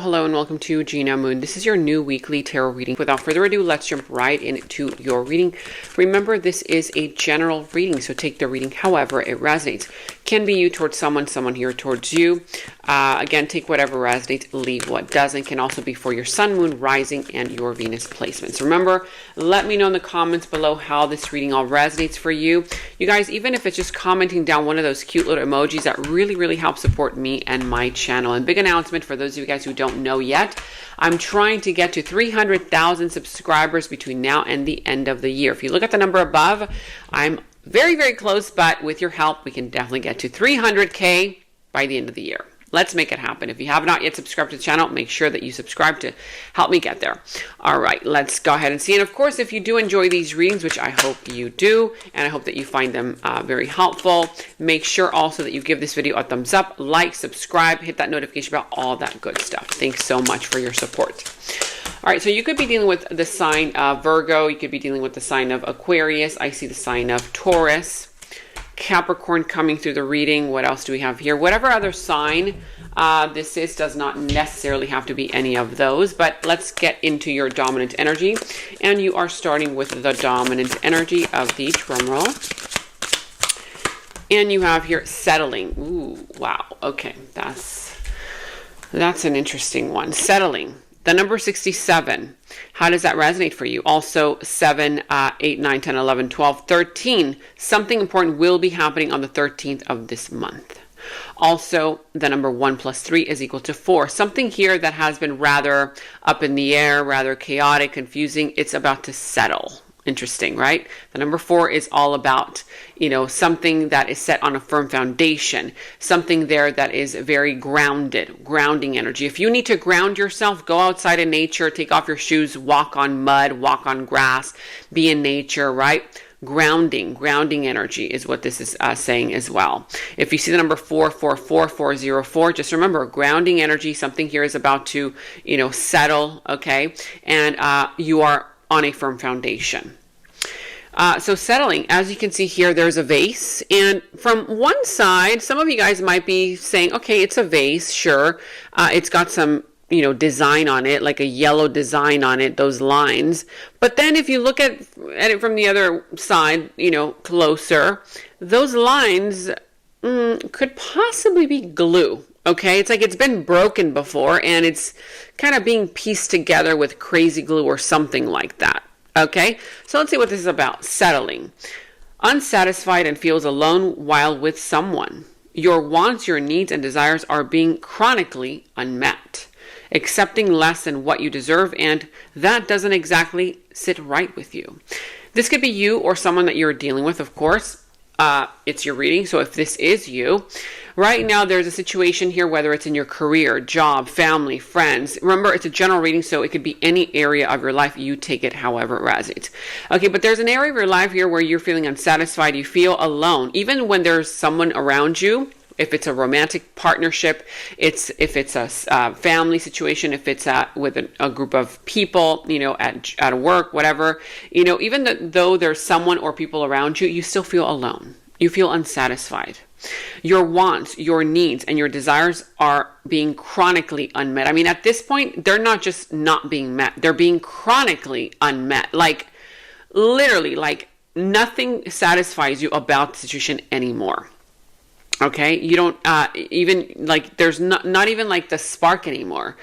Hello and welcome to Gena Moon. This is your new weekly tarot reading. Without further ado, let's jump right into your reading. Remember, this is a general reading, so take the reading however it resonates. Can be you towards someone here towards you. Again, take whatever resonates, leave what doesn't. Can also be for your sun, moon, rising, and your Venus placements. Remember, let me know in the comments below how this reading all resonates for you. You guys, even if it's just commenting down one of those cute little emojis, that really helps support me and my channel. And big announcement for those of you guys who don't know yet, I'm trying to get to 300,000 subscribers between now and the end of the year. If you look at the number above, I'm very close, but with your help, we can definitely get to 300K by the end of the year. Let's make it happen. If you have not yet subscribed to the channel, make sure that you subscribe to help me get there. All right, let's go ahead and see. And of course, if you do enjoy these readings, which I hope you do, and I hope that you find them very helpful, make sure also that you give this video a thumbs up, like, subscribe, hit that notification bell, all that good stuff. Thanks so much for your support. All right, so you could be dealing with the sign of Virgo. You could be dealing with the sign of Aquarius. I see the sign of Taurus. Capricorn coming through the reading. What else do we have here? Whatever other sign this is, does not necessarily have to be any of those, but let's get into your dominant energy. And you are starting with the dominant energy of the drum roll. And you have here settling. Ooh, wow. Okay, that's an interesting one. Settling. The number 67, how does that resonate for you? Also 7, 8, 9, 10, 11, 12, 13. Something important will be happening on the 13th of this month. Also, the number 1 plus 3 is equal to 4. Something here that has been rather up in the air, rather chaotic, confusing, it's about to settle. Interesting, right? The number 4 is all about, something that is set on a firm foundation, something there that is very grounded, grounding energy. If you need to ground yourself, go outside in nature, take off your shoes, walk on mud, walk on grass, be in nature, right? Grounding energy is what this is saying as well. If you see the number 444, just remember, grounding energy, something here is about to, settle, okay? And you are on a firm foundation. So settling, as you can see here, there's a vase. And from one side, some of you guys might be saying, okay, it's a vase, sure. It's got some, design on it, like a yellow design on it, those lines. But then if you look at it from the other side, closer, those lines could possibly be glue. Okay, it's like it's been broken before and it's kind of being pieced together with crazy glue or something like that. Okay, so let's see what this is about. Settling. Unsatisfied and feels alone while with someone. Your wants, your needs, and desires are being chronically unmet. Accepting less than what you deserve, and that doesn't exactly sit right with you. This could be you or someone that you're dealing with, of course. It's your reading, so if this is you, right now there's a situation here, whether it's in your career, job, family, friends. Remember, it's a general reading, so it could be any area of your life. You take it however it resonates. Okay, but there's an area of your life here where you're feeling unsatisfied. You feel alone, even when there's someone around you. If it's a romantic partnership, if it's a family situation, if it's with a group of people, at work, whatever, even though there's someone or people around you, you still feel alone. You feel unsatisfied. Your wants, your needs, and your desires are being chronically unmet. I mean, at this point, they're not just not being met. They're being chronically unmet. Like, literally, like nothing satisfies you about the situation anymore. Okay, you don't even like, there's not even like the spark anymore.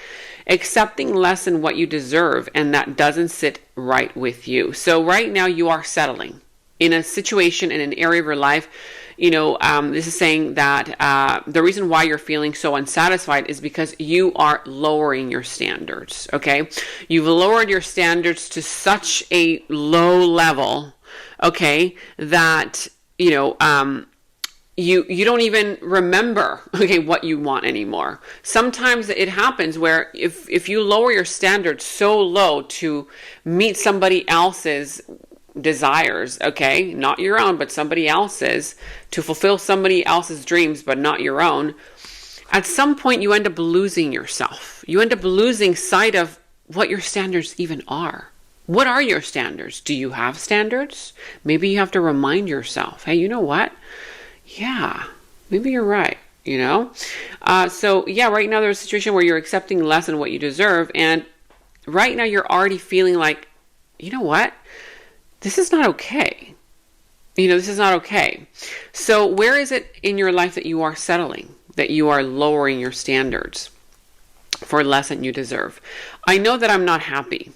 Accepting less than what you deserve, and that doesn't sit right with you. So right now you are settling in a situation, in an area of your life. This is saying that the reason why you're feeling so unsatisfied is because you are lowering your standards. Okay, you've lowered your standards to such a low level, okay, that you don't even remember, okay, what you want anymore. Sometimes it happens where if you lower your standards so low to meet somebody else's desires, okay, not your own, but somebody else's, to fulfill somebody else's dreams, but not your own, at some point you end up losing yourself. You end up losing sight of what your standards even are. What are your standards? Do you have standards? Maybe you have to remind yourself, hey, you know what? Yeah, maybe you're right. you know? So yeah, right now there's a situation where you're accepting less than what you deserve. And right now you're already feeling like, you know what? This is not okay. This is not okay. So where is it in your life that you are settling, that you are lowering your standards for less than you deserve? I know that I'm not happy,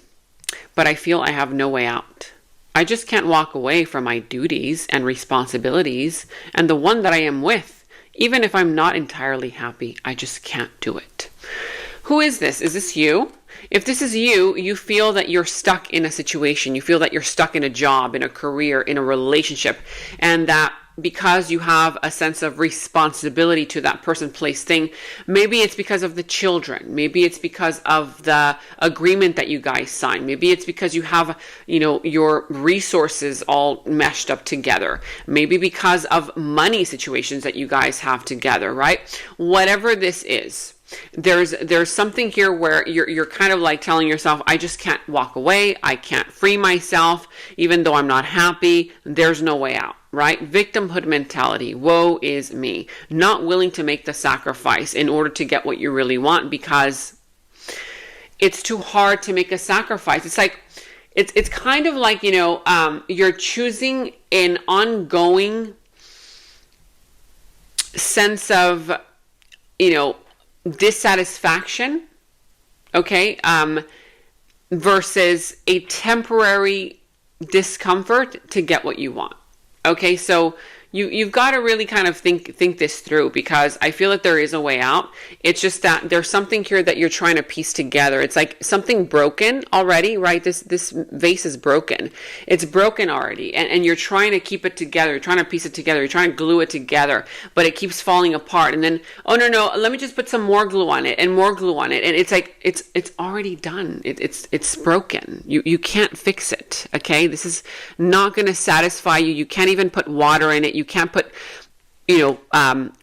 but I feel I have no way out. I just can't walk away from my duties and responsibilities and the one that I am with. Even if I'm not entirely happy, I just can't do it. Who is this? Is this you? If this is you, you feel that you're stuck in a situation. You feel that you're stuck in a job, in a career, in a relationship, and that because you have a sense of responsibility to that person, place, thing, maybe it's because of the children. Maybe it's because of the agreement that you guys signed. Maybe it's because you have, your resources all meshed up together. Maybe because of money situations that you guys have together, right? Whatever this is, there's something here where you're kind of like telling yourself, I just can't walk away. I can't free myself. Even though I'm not happy, there's no way out, right? Victimhood mentality. Woe is me. Not willing to make the sacrifice in order to get what you really want because it's too hard to make a sacrifice. It's like, it's kind of like, you're choosing an ongoing sense of, dissatisfaction, okay, versus a temporary discomfort to get what you want. Okay, so you've got to really kind of think this through, because I feel that there is a way out. It's just that there's something here that you're trying to piece together. It's like something broken already, right? This vase is broken. It's broken already, and you're trying to keep it together. You're trying to piece it together. You're trying to glue it together, but it keeps falling apart. And then, oh no, let me just put some more glue on it and more glue on it. And it's like it's already done. It's broken. You can't fix it. Okay, this is not going to satisfy you. You can't even put water in it. You can't put,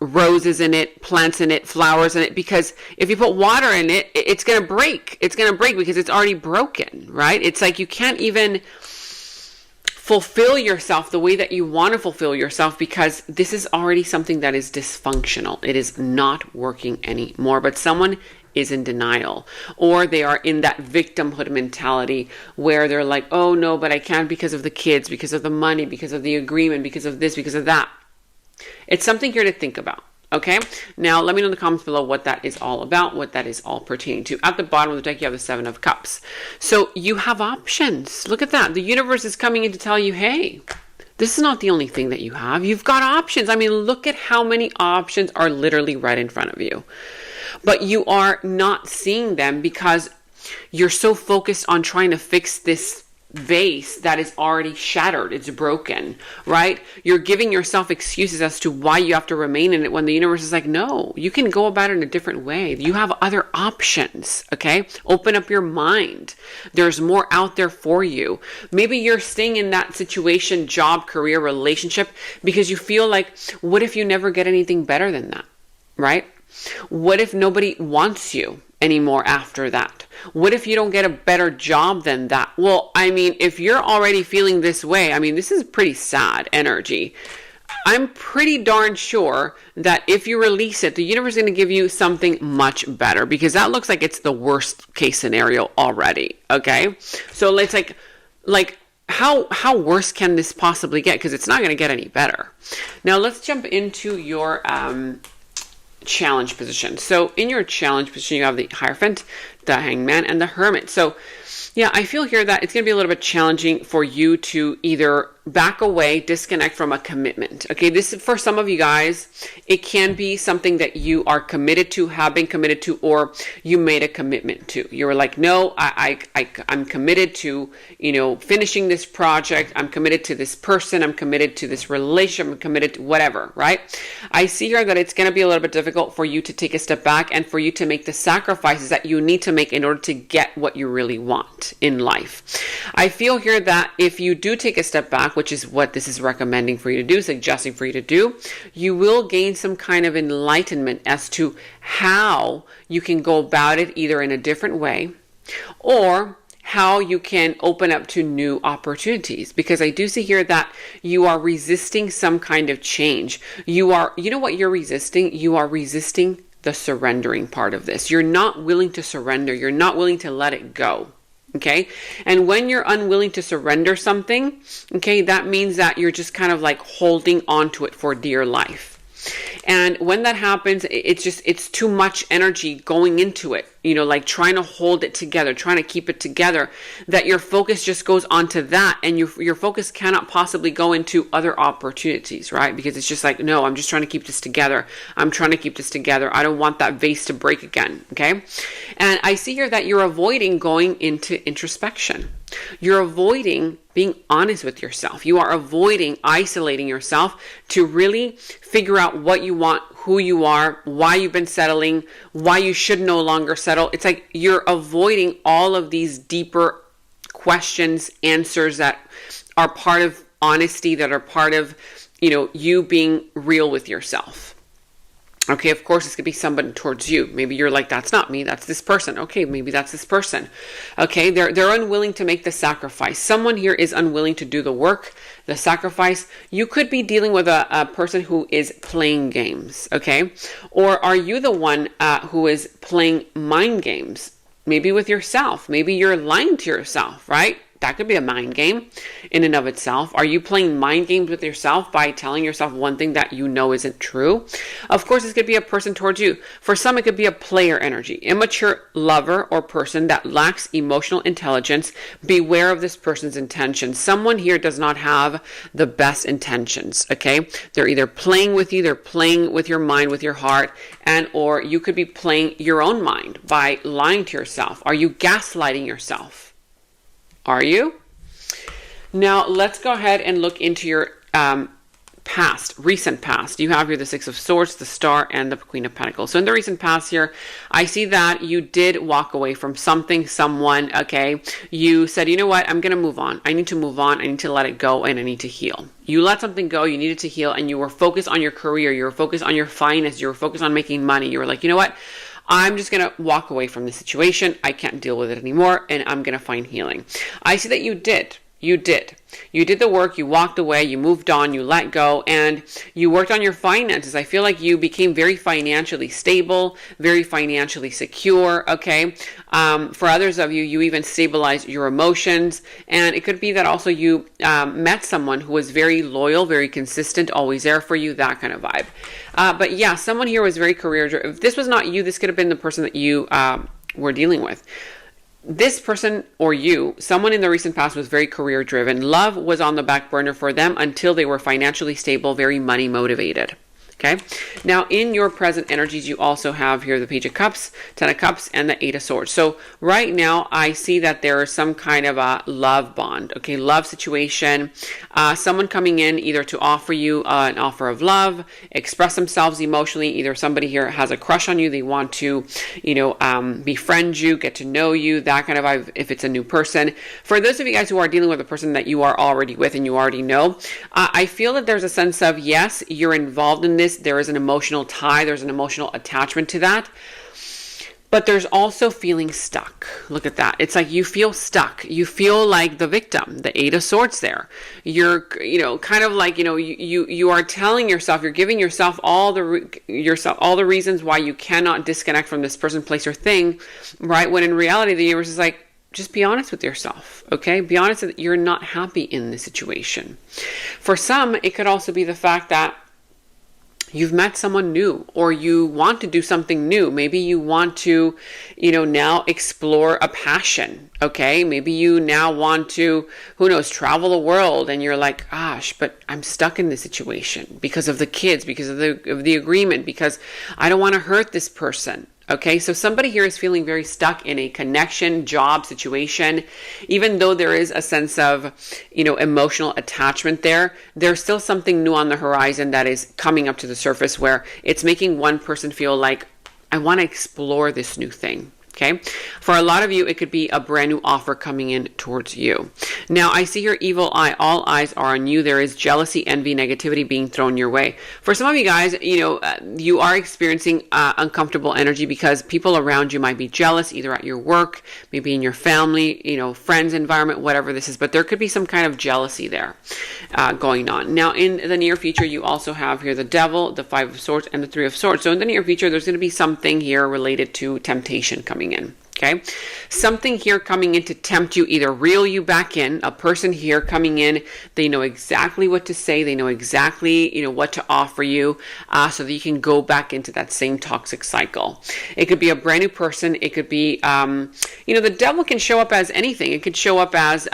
roses in it, plants in it, flowers in it, because if you put water in it, it's going to break. It's going to break because it's already broken, right? It's like you can't even fulfill yourself the way that you want to fulfill yourself because this is already something that is dysfunctional. It is not working anymore, but someone is in denial, or they are in that victimhood mentality where they're like, oh no, but I can't because of the kids, because of the money, because of the agreement, because of this, because of that. It's something here to think about. Okay, now let me know in the comments below what that is all about, what that is all pertaining to. At the bottom of the deck, you have the Seven of Cups. So you have options. Look at that. The universe is coming in to tell you, hey, this is not the only thing that you have. You've got options. I mean, look at how many options are literally right in front of you. But you are not seeing them because you're so focused on trying to fix this vase that is already shattered. It's broken, right? You're giving yourself excuses as to why you have to remain in it when the universe is like, no, you can go about it in a different way. You have other options, okay? Open up your mind. There's more out there for you. Maybe you're staying in that situation, job, career, relationship, because you feel like, what if you never get anything better than that, right? What if nobody wants you anymore after that? What if you don't get a better job than that? Well, I mean, if you're already feeling this way, I mean, this is pretty sad energy. I'm pretty darn sure that if you release it, the universe is going to give you something much better, because that looks like it's the worst case scenario already. Okay. So it's like how worse can this possibly get? Because it's not going to get any better. Now let's jump into your, challenge position. So in your challenge position, you have the Hierophant, the Hangman, and the Hermit. So yeah, I feel here that it's going to be a little bit challenging for you to either back away, disconnect from a commitment. Okay, this is for some of you guys. It can be something that you are committed to, have been committed to, or you made a commitment to. You were like, no, I'm committed to, finishing this project. I'm committed to this person. I'm committed to this relationship. I'm committed to whatever, right? I see here that it's going to be a little bit difficult for you to take a step back and for you to make the sacrifices that you need to make in order to get what you really want in life. I feel here that if you do take a step back, which is what this is recommending for you to do, suggesting for you to do, you will gain some kind of enlightenment as to how you can go about it either in a different way or how you can open up to new opportunities, because I do see here that you are resisting some kind of change. You know what you're resisting? You are resisting the surrendering part of this. You're not willing to surrender. You're not willing to let it go. Okay. And when you're unwilling to surrender something, okay, that means that you're just kind of like holding on to it for dear life. And when that happens, it's too much energy going into it, like trying to hold it together, trying to keep it together, that your focus just goes onto that, and your focus cannot possibly go into other opportunities, right? Because it's just like, no, I'm just trying to keep this together. I'm trying to keep this together. I don't want that vase to break again, okay? And I see here that you're avoiding going into introspection. You're avoiding being honest with yourself. You are avoiding isolating yourself to really figure out what you want, who you are, why you've been settling, why you should no longer settle. It's like you're avoiding all of these deeper questions, answers that are part of honesty, that are part of, you being real with yourself. Okay, of course, it's going to be somebody towards you. Maybe you're like, that's not me, that's this person. Okay, maybe that's this person. Okay, they're unwilling to make the sacrifice. Someone here is unwilling to do the work, the sacrifice. You could be dealing with a person who is playing games, okay? Or are you the one who is playing mind games? Maybe with yourself. Maybe you're lying to yourself, right? That could be a mind game in and of itself. Are you playing mind games with yourself by telling yourself one thing that you know isn't true? Of course, this could be a person towards you. For some, it could be a player energy, immature lover or person that lacks emotional intelligence. Beware of this person's intentions. Someone here does not have the best intentions, okay? They're either playing with you, they're playing with your mind, with your heart, or you could be playing your own mind by lying to yourself. Are you gaslighting yourself? Are you? Now, let's go ahead and look into your recent past. You have here the Six of Swords, the Star, and the Queen of Pentacles. So in the recent past here, I see that you did walk away from something, someone, okay? You said, you know what? I'm going to move on. I need to move on. I need to let it go, and I need to heal. You let something go. You needed to heal, and you were focused on your career. You were focused on your finance. You were focused on making money. You were like, you know what? I'm just going to walk away from the situation. I can't deal with it anymore, and I'm going to find healing. I see that you did. You did the work. You walked away. You moved on. You let go, and you worked on your finances. I feel like you became very financially stable, very financially secure. Okay. For others of you, you even stabilized your emotions, and it could be that also you met someone who was very loyal, very consistent, always there for you, that kind of vibe. But yeah, someone here was very career driven. If this was not you, this could have been the person that you were dealing with. This person or you, someone in the recent past, was very career driven. Love was on the back burner for them until they were financially stable, very money motivated. Okay. Now, in your present energies, you also have here the Page of Cups, Ten of Cups, and the Eight of Swords. So right now, I see that there is some kind of a love bond, okay, love situation. Someone coming in either to offer you an offer of love, express themselves emotionally. Either somebody here has a crush on you, they want to, befriend you, get to know you, that kind of vibe, if it's a new person. For those of you guys who are dealing with a person that you are already with and you already know, I feel that there's a sense of, yes, you're involved in this. There is an emotional tie. There's an emotional attachment to that. But there's also feeling stuck. Look at that. It's like you feel stuck. You feel like the victim, the Eight of Swords there. You're, kind of like, you are telling yourself, you're giving yourself all the reasons why you cannot disconnect from this person, place, or thing, right? When in reality, the universe is like, just be honest with yourself, okay? Be honest that you're not happy in this situation. For some, it could also be the fact that you've met someone new, or you want to do something new. Maybe you want to, now explore a passion. Okay. Maybe you now want to, travel the world, and you're like, gosh, but I'm stuck in this situation because of the kids, because of the agreement, because I don't want to hurt this person. Okay, so somebody here is feeling very stuck in a connection, job situation. Even though there is a sense of, emotional attachment there, there's still something new on the horizon that is coming up to the surface where it's making one person feel like, I want to explore this new thing. Okay. For a lot of you, it could be a brand new offer coming in towards you. Now, I see your evil eye. All eyes are on you. There is jealousy, envy, negativity being thrown your way. For some of you guys, you are experiencing uncomfortable energy because people around you might be jealous, either at your work, maybe in your family, friends, environment, whatever this is. But there could be some kind of jealousy there going on. Now, in the near future, you also have here the Devil, the Five of Swords, and the Three of Swords. So in the near future, there's going to be something here related to temptation coming in. Okay. Something here coming in to tempt you, either reel you back in, a person here coming in, they know exactly what to say. They know exactly, what to offer you, so that you can go back into that same toxic cycle. It could be a brand new person. It could be, the devil can show up as anything. It could show up as,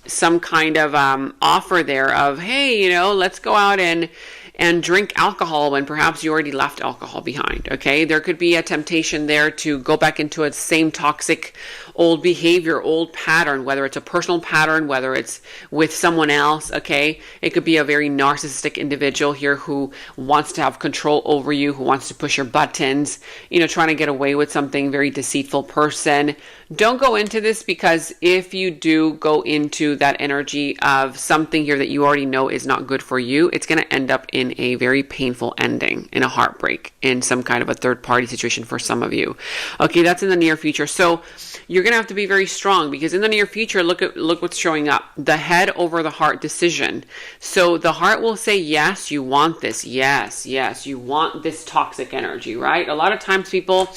some kind of, offer there of, hey, let's go out and drink alcohol when perhaps you already left alcohol behind. Okay. There could be a temptation there to go back into a same toxic old behavior, old pattern, whether it's a personal pattern, whether it's with someone else. Okay. It could be a very narcissistic individual here who wants to have control over you, who wants to push your buttons, trying to get away with something, very deceitful person. Don't go into this, because if you do go into that energy of something here that you already know is not good for you, it's going to end up in a very painful ending, in a heartbreak, in some kind of a third party situation for some of you. Okay, that's in the near future. So you're going to have to be very strong, because in the near future, look what's showing up. The head over the heart decision. So the heart will say, yes, you want this. Yes, you want this toxic energy, right? A lot of times people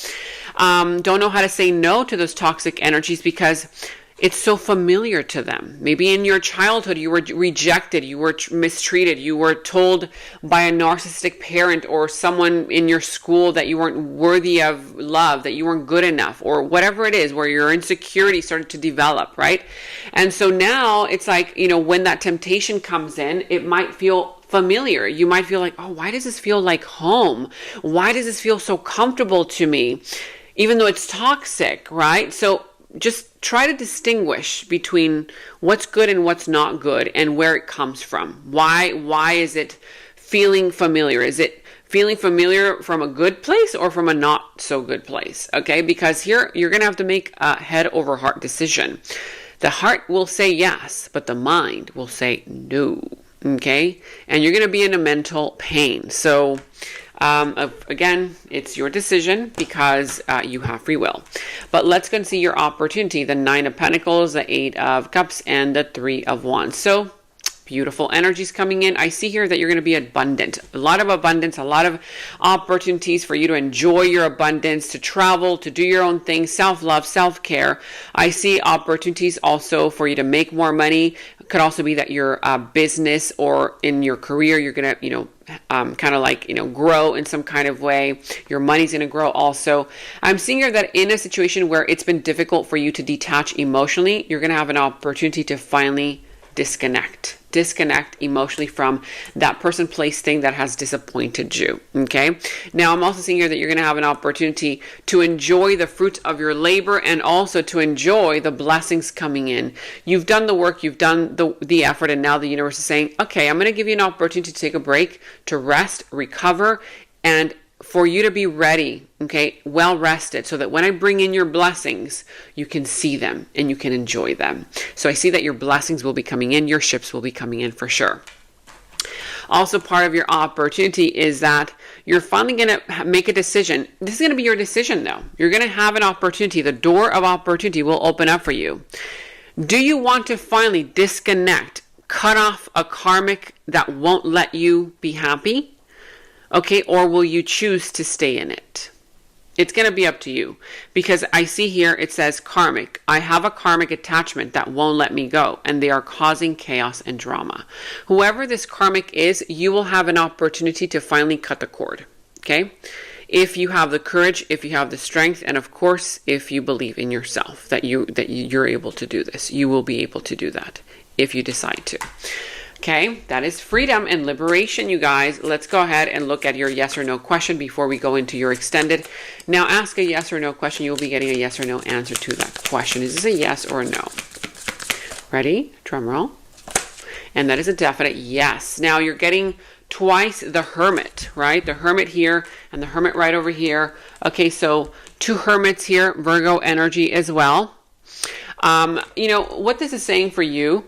don't know how to say no to those toxic energies because it's so familiar to them. Maybe in your childhood, you were rejected, you were mistreated, you were told by a narcissistic parent or someone in your school that you weren't worthy of love, that you weren't good enough, or whatever it is, where your insecurity started to develop, right? And so now it's like, when that temptation comes in, it might feel familiar. You might feel like, oh, why does this feel like home? Why does this feel so comfortable to me? Even though it's toxic, right? So just try to distinguish between what's good and what's not good and where it comes from. Why is it feeling familiar? Is it feeling familiar from a good place or from a not so good place? Okay, because here you're going to have to make a head over heart decision. The heart will say yes, but the mind will say no. Okay, and you're going to be in a mental pain. So again, it's your decision, because you have free will. But let's go and see your opportunity. The Nine of Pentacles, the Eight of Cups, and the Three of Wands. So beautiful energies coming in. I see here that you're going to be abundant. A lot of abundance, a lot of opportunities for you to enjoy your abundance, to travel, to do your own thing, self-love, self-care. I see opportunities also for you to make more money. It could also be that your business or in your career, you're going to, kind of like, grow in some kind of way. Your money's going to grow also. I'm seeing here that in a situation where it's been difficult for you to detach emotionally, you're going to have an opportunity to finally disconnect emotionally from that person, place, thing that has disappointed you. Okay. Now I'm also seeing here that you're going to have an opportunity to enjoy the fruit of your labor and also to enjoy the blessings coming in. You've done the work, you've done the effort, and now the universe is saying, okay, I'm going to give you an opportunity to take a break, to rest, recover, and for you to be ready, okay, well rested, so that when I bring in your blessings, you can see them and you can enjoy them. So I see that your blessings will be coming in, your ships will be coming in for sure. Also, part of your opportunity is that you're finally going to make a decision. This is going to be your decision, though. You're going to have an opportunity. The door of opportunity will open up for you. Do you want to finally disconnect, cut off a karmic that won't let you be happy? Okay, or will you choose to stay in it? It's going to be up to you, because I see here it says karmic. I have a karmic attachment that won't let me go, and they are causing chaos and drama. Whoever this karmic is, you will have an opportunity to finally cut the cord. Okay? If you have the courage, if you have the strength, and of course, if you believe in yourself that you're able to do this, you will be able to do that if you decide to. Okay, that is freedom and liberation, you guys. Let's go ahead and look at your yes or no question before we go into your extended. Now, ask a yes or no question. You will be getting a yes or no answer to that question. Is this a yes or a no? Ready? Drum roll. And that is a definite yes. Now, you're getting twice the Hermit, right? The Hermit here and the Hermit right over here. Okay, so 2 Hermits here, Virgo energy as well. You know, what this is saying for you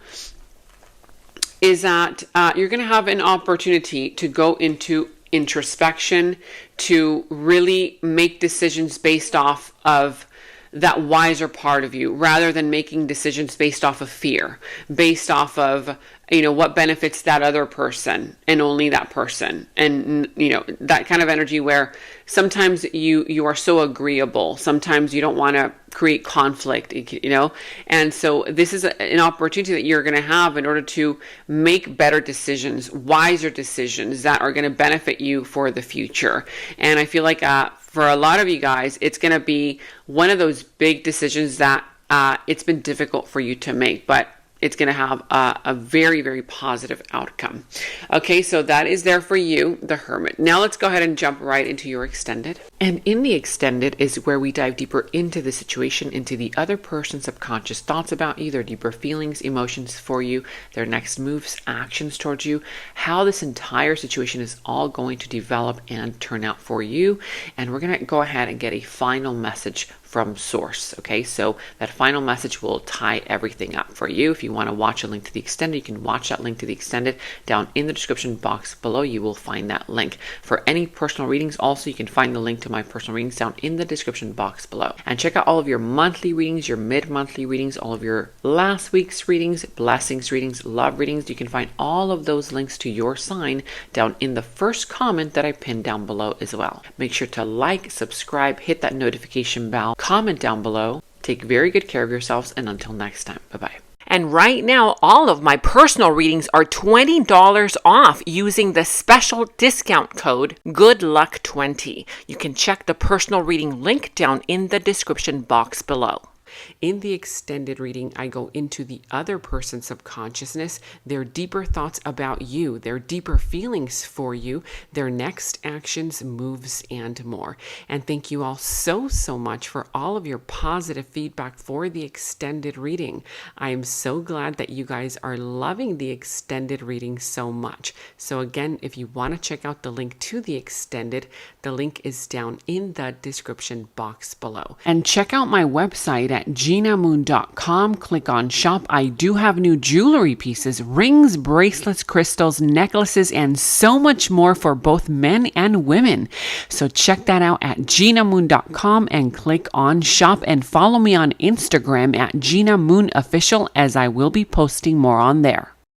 is that you're going to have an opportunity to go into introspection, to really make decisions based off of that wiser part of you, rather than making decisions based off of fear, based off of, you know, what benefits that other person and only that person. And, you know, that kind of energy where sometimes you are so agreeable. Sometimes you don't want to create conflict, you know? And so this is an opportunity that you're going to have in order to make better decisions, wiser decisions that are going to benefit you for the future. And I feel like, for a lot of you guys, it's going to be one of those big decisions that it's been difficult for you to make, but it's going to have a very, very positive outcome. Okay, so that is there for you, the Hermit. Now let's go ahead and jump right into your extended. And in the extended is where we dive deeper into the situation, into the other person's subconscious thoughts about you, their deeper feelings, emotions for you, their next moves, actions towards you, how this entire situation is all going to develop and turn out for you. And we're going to go ahead and get a final message from source. Okay, so that final message will tie everything up for you. If you want to watch a link to the extended, you can watch that link to the extended down in the description box below. You will find that link. For any personal readings, also you can find the link to my personal readings down in the description box below. And check out all of your monthly readings, your mid-monthly readings, all of your last week's readings, blessings readings, love readings. You can find all of those links to your sign down in the first comment that I pinned down below as well. Make sure to like, subscribe, hit that notification bell, comment down below. Take very good care of yourselves, and until next time, bye-bye. And right now, all of my personal readings are $20 off using the special discount code GOODLUCK20. You can check the personal reading link down in the description box below. In the extended reading, I go into the other person's subconsciousness, their deeper thoughts about you, their deeper feelings for you, their next actions, moves, and more. And thank you all so much for all of your positive feedback for the extended reading. I am so glad that you guys are loving the extended reading so much. So again, if you want to check out the link to the extended, the link is down in the description box below. And check out my website at genamoon.com. Click on shop. I do have new jewelry pieces, rings, bracelets, crystals, necklaces, and so much more for both men and women. So check that out at genamoon.com and click on shop, and follow me on Instagram at Gena Moon Official, as I will be posting more on there.